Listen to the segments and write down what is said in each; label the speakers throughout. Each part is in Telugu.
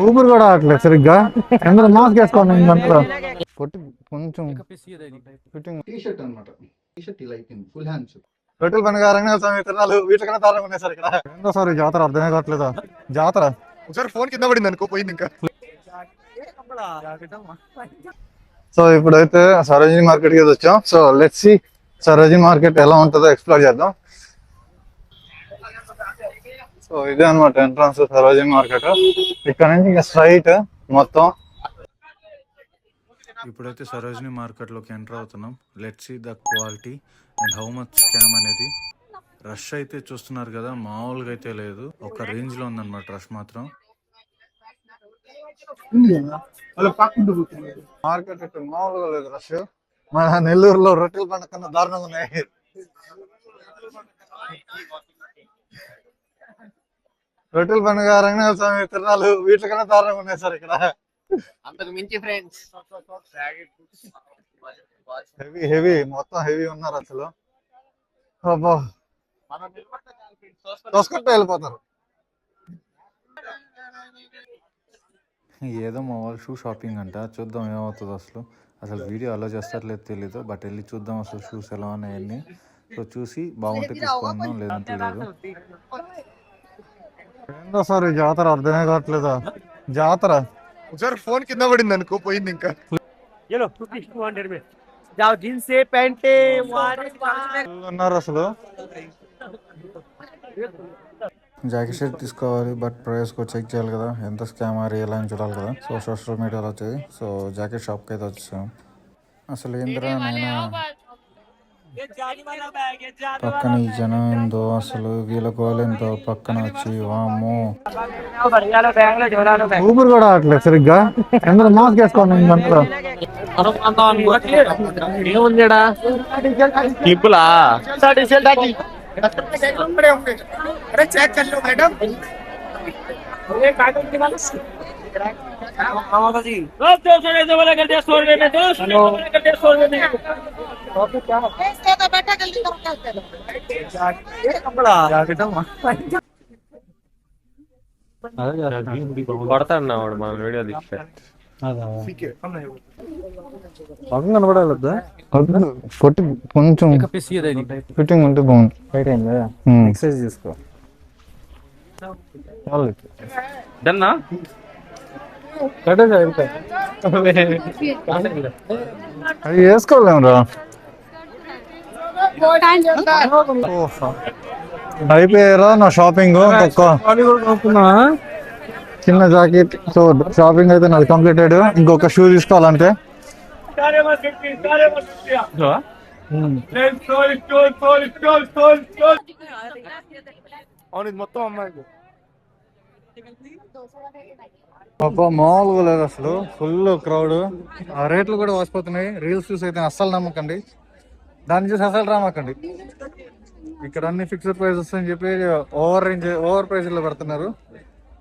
Speaker 1: ఊపిరి కూడా రావట్లేదు సరిగ్గా. అందరూ మాస్క్ వేసుకోండి. కొట్టి కొంచెం ఫిట్టింగ్ టీ షర్ట్ అనమాట. టీ షర్ట్ ఇలా అయిపోయింది, ఫుల్ హ్యాండ్స్. రొట్టెల పండుగ రంగనాథ తిరణాలు వీటికన్నా దారుణంగా ఉన్నాయి సార్ ఇక్కడ. ఏందో సార్ ఈ జాతర అర్థమే కావట్లేదా జాతర. ఒకసారి ఫోన్ కింద పడింది అనుకో, పోయింది ఇంకా. సో ఇప్పుడైతే సరోజినీ మార్కెట్ కి వచ్చాం. So let's see Sarojini market ఎలా ఉంటుందో ఎక్స్ప్లోర్ చేద్దాం. సో ఇదే అనమాట ఎంట్రన్స్ సరోజినీ మార్కెట్. ఇక్కడ నుంచి ఇంకా స్ట్రైట్ మొత్తం.
Speaker 2: ఇప్పుడైతే సరోజినీ మార్కెట్లోకి ఎంటర్ అవుతున్నాం. Let's see the quality and how much scam అనేది. రష్ అయితే చూస్తున్నారు కదా, మామూలుగా అయితే లేదు, ఒక రేంజ్ లో ఉందన్నమాట రష్ మాత్రం.
Speaker 1: మార్కెట్ ఇక్కడ మామూలుగా లేదు రష్. మన నెల్లూరులో రొట్టెల పండుగ కన్నా దారుణంగా ఉన్నాయి. రొట్టెల పండుగ రంగనాథ స్వామి తిరణాలు వీటికన్నా దారుణంగా ఉన్నాయి సార్ ఇక్కడ.
Speaker 3: అంతకు మించి ఫ్రెండ్స్
Speaker 1: హెవీ హెవీ మొత్తం హెవీ ఉన్నారు అసలు. అబ్బా తోసుకుంటూ వెళ్ళిపోతారు.
Speaker 2: ఏదో మా వాళ్ళు షూ షాపింగ్ అంట, చూద్దాం ఏమవుతుందో. అసలు వీడియో అలా చేస్తారో లేదు తెలీదు, బట్ వెళ్ళి చూద్దాం అసలు షూస్ ఎలా ఉన్నాయని. సో చూసి బాగుంటే తీసుకున్నాం, లేదంటే లేదు.
Speaker 1: ఏందో సార్ ఈ జాతర అర్థమే కావట్లేదా జాతర. ఒకసారి ఫోన్ కింద పడింది అనుకో, పోయింది ఇంకా. ఉన్నారు అసలు.
Speaker 2: జాకెట్ షర్ట్ తీసుకోవాలి, బట్ ప్రైస్ కూడా చెక్ చేయాలి కదా, ఎంత స్కామ్ రియల్ అని చూడాలి కదా. సో సోషల్ మీడియాలో వచ్చేది. సో జాకెట్ షాప్కి అయితే వచ్చాం. అసలు ఏందిరా నేను పక్కన ఈ జనం ఏందో, అసలు వీళ్ళ గోలెంతో పక్కన వచ్చి వామ్మో.
Speaker 1: ఊపిరి కూడా రావట్లేదు సరిగ్గా. అందరూ మాస్క్ వేసుకోండి.
Speaker 3: క్లిప్పులా కొడతాడు వాడు మన వీడియో తీస్తే.
Speaker 1: కనబడాలి కొట్టి కొంచెం ఫిట్టింగ్ ఉంటే బాగుంది. ఎక్సర్సైజ్ చేసుకో.
Speaker 3: డన్నా
Speaker 1: అది వేసుకోలేమురా. అయిపోయారా నా షాపింగ్? చిన్న జాకెట్. సో షాపింగ్ అయితే నాది కంప్లీటెడ్. ఇంకొక షూ తీసుకోవాలంటే. మొత్తం అమ్మాయి మామూలుగా లేదు అసలు, ఫుల్ క్రౌడ్. ఆ రేట్లు కూడా వాసిపోతున్నాయి. రీల్స్ చూసి అయితే అస్సలు నమ్మకండి, దాన్ని చూసి అసలు రామకండి. ఇక్కడ అన్ని ఫిక్స్డ్ ప్రైసెస్ అని చెప్పి ఓవర్ ప్రైస్ లో పెడుతున్నారు.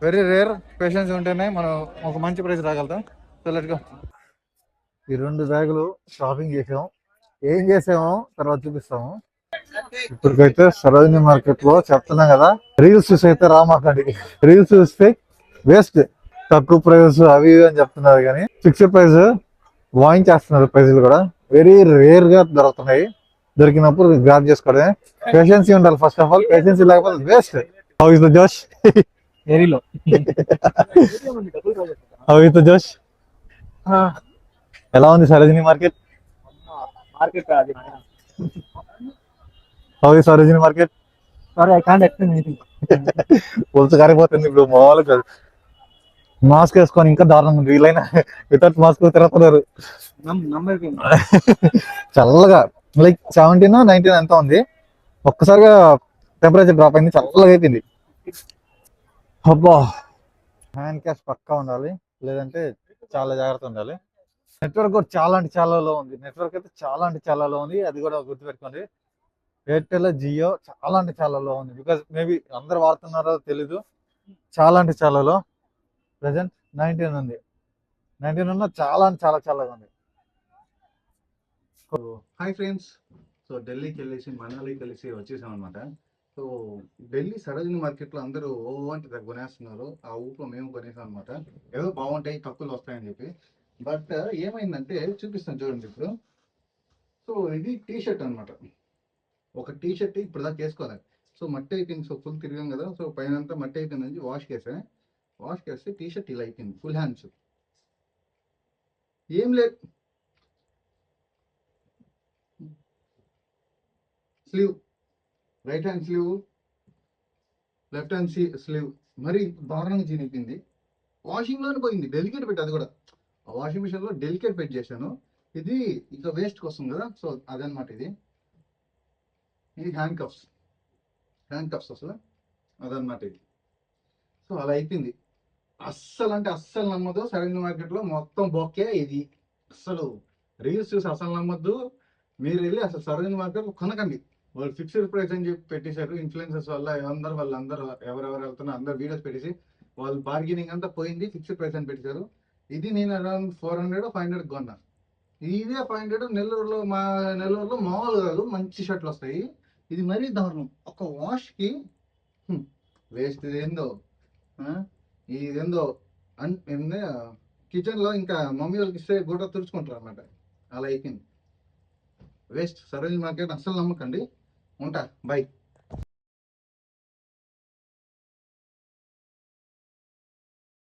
Speaker 1: Very rare. పేషెన్స్ ఉంటేనే మనం ఒక మంచి ప్రైస్ రాగలుగుతాం. So let's go. ఈ 2 బ్యాగులు షాపింగ్ చేసాము. ఏం చేసామో తర్వాత చూపిస్తాము. ఇప్పటికైతే సరోజినీ మార్కెట్ లో చెప్తున్నాం కదా, రీల్స్ చూసి అయితే రామాకండి. రీల్స్ చూస్తే వేస్ట్. తక్కువ ప్రైస్ అవి ఇవి అని చెప్తున్నారు, కానీ ఫిక్స్డ్ ప్రైస్ వాయించేస్తున్నారు. ప్రైజులు కూడా వెరీ రేర్ గా దొరుకుతున్నాయి. దొరికినప్పుడు గ్రాప్ చేసుకోవడమే. పేషెన్సీ ఉండాలి ఫస్ట్ ఆఫ్ ఆల్. పేషెన్సీ లేకపోతే waste. How is the josh? How is the josh? ఎలా ఉంది Sarojini market? How is Sarojini market? పులుసు కారిపోతుంది ఇప్పుడు. మామూలుగా మాస్క్ వేసుకొని ఇంకా దారుణంగా ఉంది. వీళ్ళైనా వితౌట్ మాస్క్ తిరుగుతున్నారు. చల్లగా లైక్ 17 19 ఎంత ఉంది. ఒక్కసారిగా టెంపరేచర్ డ్రాప్ అయింది, చల్లగా అయిపోయింది. అబ్బా, హ్యాండ్ క్యాష్ పక్కా ఉండాలి, లేదంటే చాలా జాగ్రత్త ఉండాలి. నెట్వర్క్ కూడా చాలా అంటే చాలా లో ఉంది. నెట్వర్క్ అయితే చాలా అంటే చాలా లో ఉంది, అది కూడా గుర్తుపెట్టుకోండి. ఎయిర్టెల్ జియో చాలా అంటే చాలా లో ఉంది. బికాస్ మేబీ అందరు వాడుతున్నారో తెలీదు. చాలా అంటే చాలా లో. ప్రజెంట్ 19 ఉంది. 19 ఉన్న చాలా అంటే చాలా చాలా ఉంది. Hi friends. సో ఢిల్లీకి వెళ్ళేసి మనాలి కలిసి వచ్చేసాం అనమాట. సో సో ఢిల్లీ సరోజిని మార్కెట్లో అందరూ ఓ అంటే కొనేస్తున్నారు. ఆ ఊపులో మేము కొనేసాం అనమాట. ఏదో బాగుంటాయి, తక్కువలు వస్తాయని చెప్పి. బట్ ఏమైందంటే చూపిస్తాను చూడండి ఇప్పుడు. సో ఇది టీ షర్ట్ అనమాట. ఒక టీ షర్ట్ ఇప్పుడు దాకా వేసుకోవాలి. సో మట్టి అయిపోయింది. సో ఫుల్ తిరిగాం కదా. సో పైన అంతా మట్టి అయిపోయింది. వాష్ చేస్తే టీ షర్ట్ ఇలా అయిపోయింది. ఫుల్ హ్యాండ్స్ ఏం లేదు. Sleeve, right hand sleeve, left hand sleeve మరి దారుణంగా చినిగిపోయింది. వాషింగ్లోనే పోయింది. డెలికేట్ పెట్టి, అది కూడా ఆ వాషింగ్ మిషన్లో డెలికేట్ పెట్టి చేశాను. ఇది ఇక వేస్ట్కి వస్తుంది కదా. సో అదనమాట. ఇది హ్యాండ్ కప్స్ అసలు అదనమాట ఇది. సో అలా అయిపోయింది. అస్సలు అంటే అస్సలు నమ్మదు. సరైన మార్కెట్లో మొత్తం బొక్కే ఇది. అస్సలు రీల్స్ చూసి అసలు నమ్మద్దు. మీరు వెళ్ళి అసలు సరైన మార్కెట్లో కొనకండి. వాళ్ళు ఫిక్స్డ్ ప్రైస్ అని చెప్పి పెట్టేశారు. ఇన్ఫ్లుయెన్సర్స్ వల్ల వాళ్ళందరూ ఎవరెవరు వెళ్తున్నా అందరు వీడియోస్ పెట్టేసి వాళ్ళు బార్గెనింగ్ అంతా పోయింది. ఫిక్స్డ్ ప్రైస్ అని పెట్టేశారు. ఇది నేను అరౌండ్ 400-500 కొన్నా. ఇదే 500 నెల్లూరులో మామూలు కాదు, మంచి షర్ట్లు వస్తాయి. ఇది మరీ దారుణం. ఒక వాష్కి వేస్ట్. ఇదేందో కిచెన్లో ఇంకా మమ్మీ వాళ్ళకి ఇస్తే గుడ్డ తుడుచుకుంటారు అన్నమాట. అలా అయిపోయింది. వేస్ట్. సరోజిని మార్కెట్ అస్సలు నమ్మకండి. ఉంటా, బై.